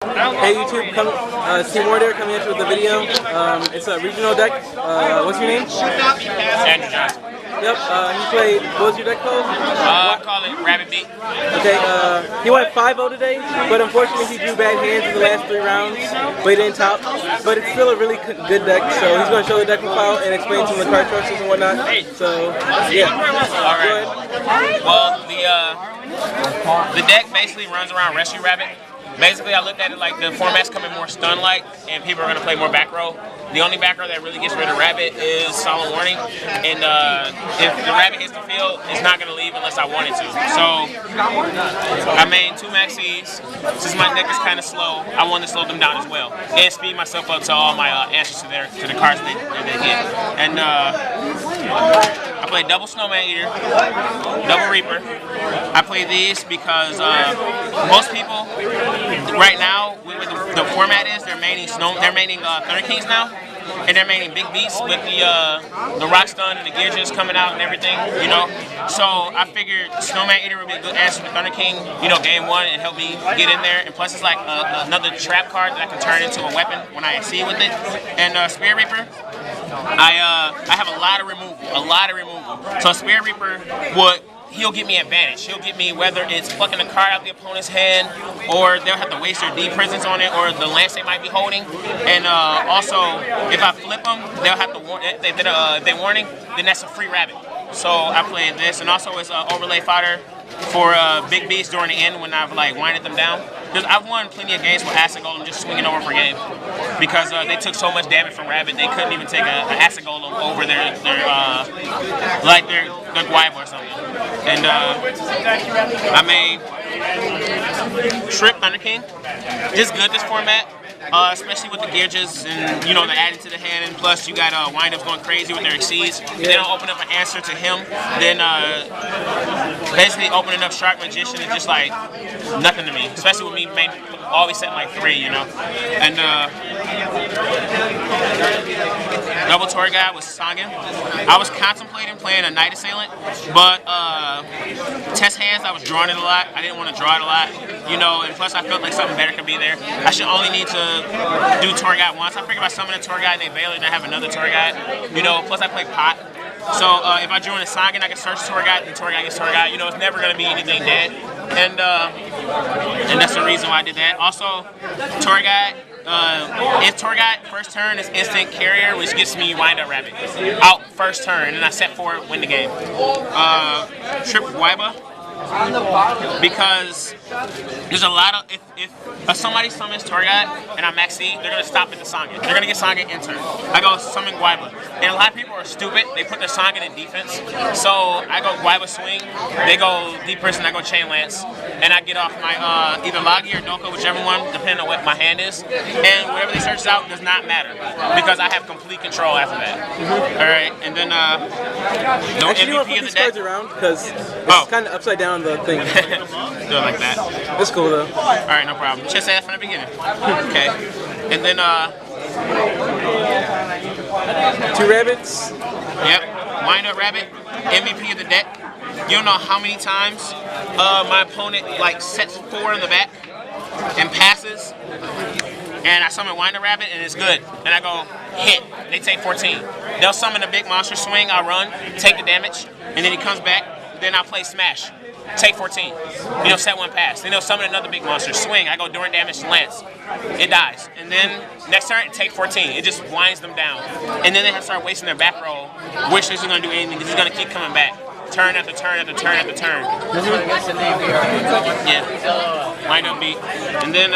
Hey YouTube, Team Warrior coming at you with a video. It's a regional deck. What's your name? Andrew Johnson. Yep, he played, what was your deck called? Call it Rabbit Beat. Okay, he went 5-0 today, but unfortunately he drew bad hands in the last 3 rounds, but he didn't top. But it's still a really good deck, so he's going to show the deck profile and explain some of the card choices and whatnot. So, yeah. Alright. Well, the deck basically runs around Rescue Rabbit. Basically, I looked at it like the format's coming more stun-like, and people are going to play more back row. The only back row that really gets rid of Rabbit is Solemn Warning, and if the Rabbit hits the field, it's not going to leave unless I want it to. So, I made 2 maxis. Since my deck is kind of slow, I wanted to slow them down as well, and speed myself up to all my answers to the cards that they get. And I played double Snowman Eater, double Reaper. I play these because most people right now, the format is they're maining Thunder Kings now, and they're maining big beasts with the Rock Stun and the Yugiohs coming out and everything, you know. So I figured Snowman Eater would be a good answer to Thunder King, you know, game 1 and help me get in there. And plus, it's like another trap card that I can turn into a weapon when I exceed with it. And Spirit Reaper, I have a lot of removal. So Spirit Reaper he'll give me advantage. He'll give me whether it's plucking a card out the opponent's hand, or they'll have to waste their D presence on it, or the lance they might be holding. And also, if I flip them, they'll have to warn. If they warning, then that's a free rabbit. So I played this, and also it's overlay fodder for big beasts during the end when I've like winded them down. Because I've won plenty of games with Acid Golem just swinging over for game, because they took so much damage from Rabbit they couldn't even take an Acid Golem over their Guayaba or something. And I made Trip Thunder King. Just good this format. Especially with the Yugiohs and, you know, the adding to the hand, and plus you got windups going crazy with their exceeds. If they don't open up an answer to him, then basically opening up Shark Magician is just like nothing to me. Especially with me always setting like 3, you know. And double tour guide with Sangan. I was contemplating playing a Night Assailant, but test hands I was drawing it a lot. I didn't want to draw it a lot, you know, and plus I felt like something better could be there. I should only need to do tour guide once. I figured if I summon a tour guide, they bail it, and I have another tour guide, you know. Plus I play pot, so if I drew in a Sangan, I can search tour guide, and tour guide gets tour guide. You know, it's never gonna be anything dead, and that's the reason why I did that. Also, tour guide. If tour guide first turn is instant carrier, which gets me wind up Rabbit out first turn, and then I set for it, win the game. Trip Guayaba, because there's a lot of if somebody summons tour guide and I max C, they're gonna stop at the Sangan. They're gonna get Sangan in turn. I go summon Guayaba, and a lot of people are stupid. They put their Sangan in defense, so I go Guayaba swing. They go deep person, I go chain lance, and I get off my either Logi or Doko, whichever one, depending on what my hand is. And whatever they search out does not matter, because I have complete control after that. All right, and then no Actually, MVP of the deck. around because it's kind of upside down the thing. Do it like that. It's cool though. All right, no problem. Just say that from the beginning. Okay, and then 2 rabbits. Yep, wind up Rabbit, MVP of the deck. You don't know how many times my opponent like sets 4 in the back and passes, and I summon Wind Up Rabbit and it's good. And I go hit. They take 14. They'll summon a big monster swing. I run, take the damage, and then he comes back. Then I play Smash. Take 14. You know, set 1 pass. Then they'll summon another big monster. Swing. I go during damage lance. It dies. And then next turn, take 14. It just winds them down. And then they have to start wasting their back row. Wish isn't going to do anything because he's going to keep coming back. Turn after turn after turn after turn. Yeah. Wind up beat. And then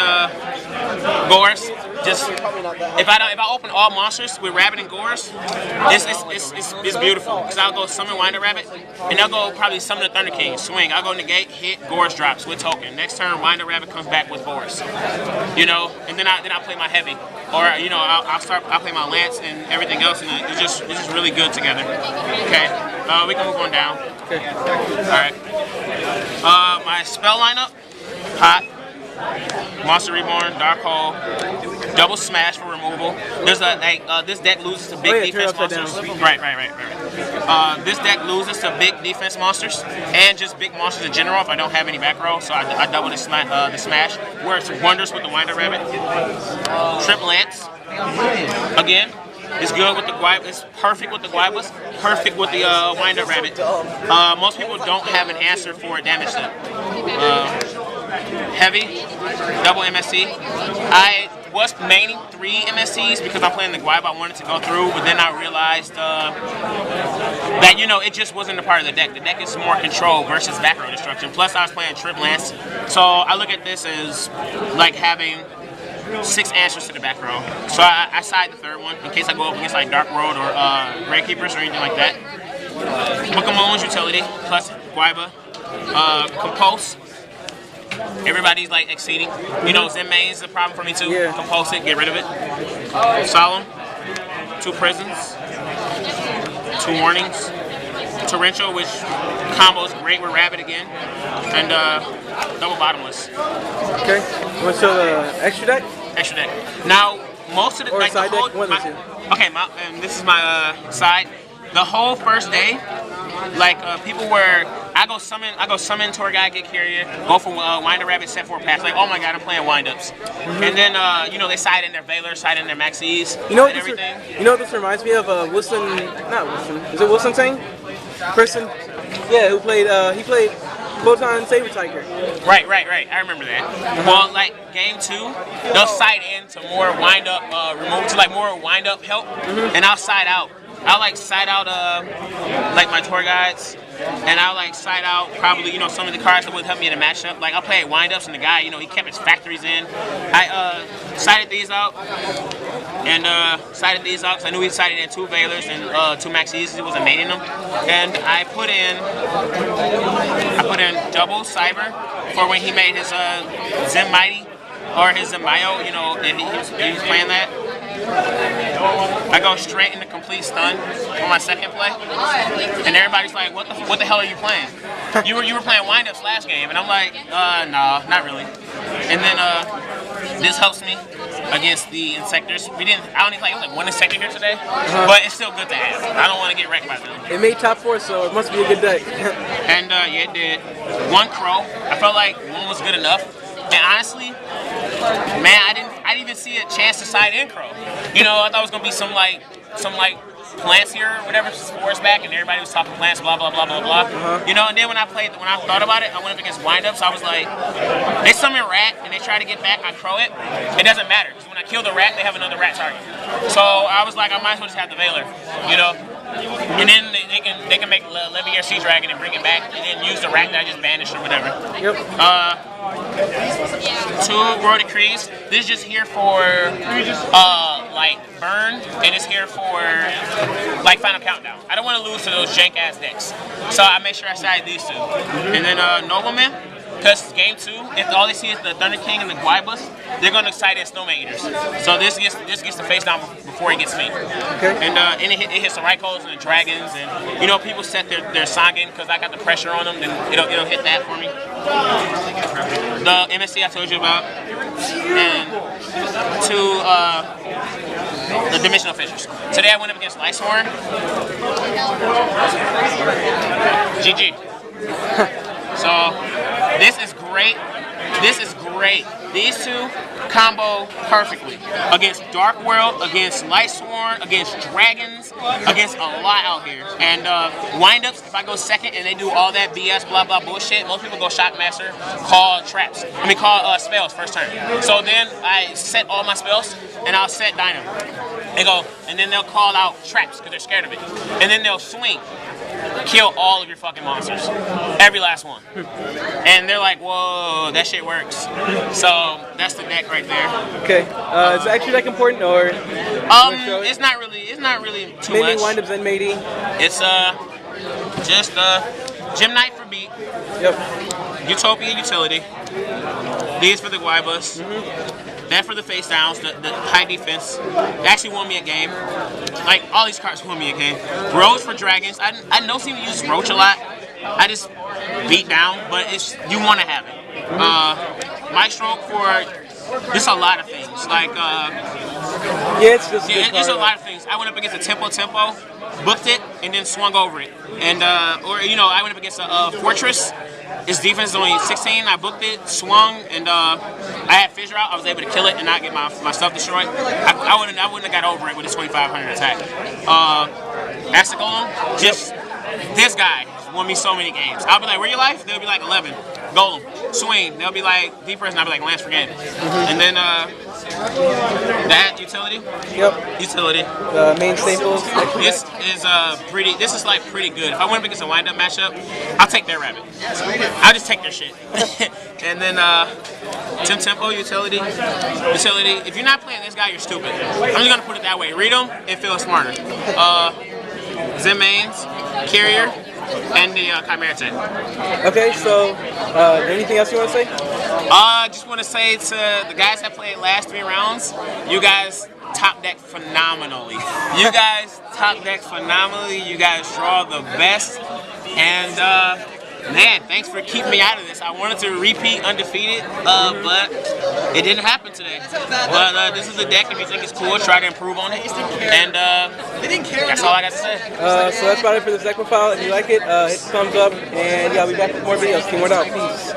Gores. Just if I open all monsters with Rabbit and Gores, it's beautiful. Because I'll go summon Wind Up Rabbit, and I'll go probably summon the Thunder King, swing. I'll go negate, hit, Gores drops with token. Next turn, Wind Up Rabbit comes back with Gores. You know, and then I play my heavy, or you know I'll play my lance and everything else, and it's just really good together. Okay, we can move on down. Okay. All right. My spell lineup: Pot, Monster Reborn, Dark Hole, Double Smash for removal. There's a this deck loses to big defense monsters. Right. This deck loses to big defense monsters and just big monsters in general if I don't have any back row. So I double the smash. Works wonders with the Winder Rabbit. Trip Lance. Again. It's good with the Guayabas. It's perfect with the Guayabas. Perfect with the Wind-Up Rabbit. Most people don't have an answer for a damage step. Heavy, double MSC. I was maining 3 MSCs because I'm playing the Guayaba. I wanted to go through, but then I realized that, you know, it just wasn't a part of the deck. The deck is more control versus back row destruction. Plus, I was playing Trip Lance. So I look at this as like having 6 answers to the back row. So I side the third one in case I go up against like Dark World or Gravekeepers or anything like that. Book of Moon's utility plus Guayaba. Compulse. Everybody's like exceeding. You know, Zen Main is a problem for me too. Yeah. Compulse it, get rid of it. Solemn. 2 prisons. 2 warnings. Torrential, which combos great with Rabbit again. And double bottomless. Okay. Want to show the extra deck? Extra deck. Now, most of the like side the whole, deck. One or two. Okay, and this is my side. The whole first day, like people were, I go summon Tour Guide, get Carrier, go for Winder Rabbit, set 4 paths. Like, oh my god, I'm playing windups. And then you know, they side in their Valor, side in their Maxis, you know and everything. You know what this reminds me of? Wilson, not Wilson. Is it Wilson Tang? Person? Yeah, who played? He played Photon Saber Tiger. Right. I remember that. Well, like game 2, they'll side in to more wind up, remove to like more wind up help, and I'll side out. I'll like side out like my tour guides, and I'll like side out probably, you know, some of the cards that would help me in a matchup. Like I'll play wind-ups and the guy, you know, he kept his factories in. I sided these out and sided these out because I knew he sided in 2 Valors and 2 Maxis. He wasn't mating them. And I put in double Cyber for when he made his Zen Mighty or his Zembayo, you know, and he was playing that. I go straight into complete stun on my second play, and everybody's like, "What the hell are you playing? You were playing windups last game," and I'm like, "No, not really." And then this helps me against the Insectors. I only played like 1 Insector here today, but it's still good to have. I don't want to get wrecked by them. It made top 4, so it must be a good deck. And yeah, it did. 1 Crow. I felt like 1 was good enough. And honestly, man, I didn't even see a chance to side in Crow. You know, I thought it was gonna be some like plants here or whatever, spores back, and everybody was talking plants, blah blah blah blah blah. You know, and then when I thought about it, I went up against windups. I was like, they summon rat and they try to get back. I Crow it. It doesn't matter because when I kill the rat, they have another rat target. So I was like, I might as well just have the Valor. You know. And then they can make Levier Sea Dragon and bring it back, and then use the rat that I just banished or whatever. Yep. 2 Royal Decrees. This is just here for like burn, and it's here for like Final Countdown. I don't want to lose to those jank ass decks, so I make sure I side these 2. And then Nobleman. Because game 2, if all they see is the Thunder King and the Guayabas, they're going to side in Snowman Eaters. So this gets the face down before it gets me. Okay. And it hits the Raikos and the Dragons, and you know, people set their Sangen because I got the pressure on them, then it'll hit that for me. The MSC I told you about, and 2 the Dimensional Fissures. Today I went up against Lysworn. GG. So this is great. This is great. These 2 combo perfectly against Dark World, against Lightsworn, against Dragons, against a lot out here. And windups, if I go second and they do all that BS blah blah bullshit, most people go Shockmaster, call spells first turn. So then I set all my spells and I'll set Dynamo. They go, and then they'll call out traps because they're scared of it. And then they'll swing. Kill all of your fucking monsters. Every last one. And they're like, whoa, that shit works. So that's the deck right there. Okay. Is the extra deck important or it's not really too mainly much. windups and matey. It's just Gem Knight for beat. Yep. Utopia utility. These for the Guayabas. That for the face downs, the high defense. They actually won me a game. Like, all these cards won me a game. Roach for Dragons. I don't seem to use Roach a lot. I just beat down, but you want to have it. my stroke for just a lot of things. Like, Yeah, it's just a good it's a card. lot of things. I went up against a tempo, booked it, and then swung over it. And, or, you know, I went up against a Fortress. His defense is only 16. I booked it, swung, and I had Fissure out. I was able to kill it and not get my stuff destroyed. I wouldn't have got over it with a 2500 attack. Acid Golem, just this guy won me so many games. I'll be like, where your life? They'll be like 11. Golem, swing. They'll be like deep press, and I'll be like Lance for game. And then that utility. Yep. Utility. Main staples. This is pretty. This is like pretty good. If I went up against a wind-up matchup, I'll take their rabbit. I'll just take their shit. And then Tempo utility. If you're not playing this guy, you're stupid. I'm just gonna put it that way. Read them and feel smarter. Zen mains, carrier, and the Chimera Tech. Okay, so anything else you want to say? I just want to say to the guys that played last 3 rounds, you guys top deck phenomenally. You guys top deck phenomenally. You guys draw the best. And man, thanks for keeping me out of this. I wanted to repeat undefeated, but it didn't happen today. But this is a deck. If you think it's cool, try to improve on it. And that's all I got to say. So that's about it for this deck profile. If you like it, hit the thumbs up, and yeah, I'll be back with more videos. Teamward out. Peace.